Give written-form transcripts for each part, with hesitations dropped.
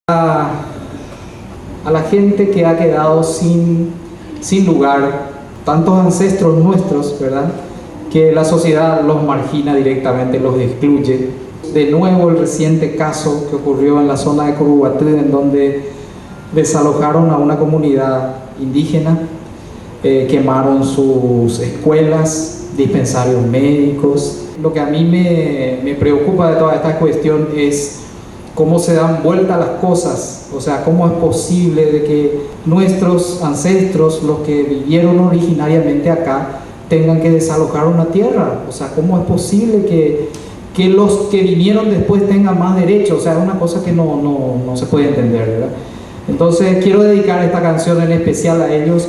A la gente que ha quedado sin lugar, tantos ancestros nuestros, ¿verdad?, que la sociedad los margina directamente, los excluye. De nuevo el reciente caso que ocurrió en la zona de Curuguatú, en donde desalojaron a una comunidad indígena, quemaron sus escuelas, dispensarios médicos. Lo que a mí me preocupa de toda esta cuestión es cómo se dan vuelta las cosas, o sea, cómo es posible de que nuestros ancestros, los que vivieron originariamente acá, tengan que desalojar una tierra. O sea, cómo es posible que los que vinieron después tengan más derechos. O sea, es una cosa que no se puede entender, ¿verdad? Entonces quiero dedicar esta canción en especial a ellos.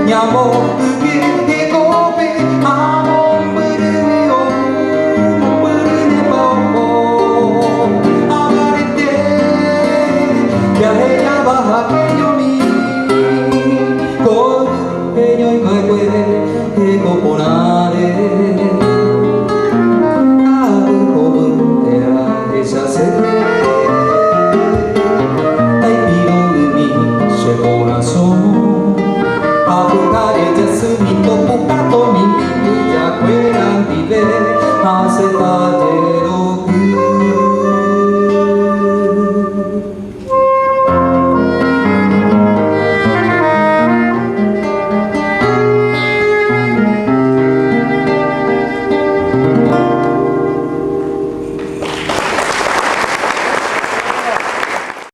Nhà mô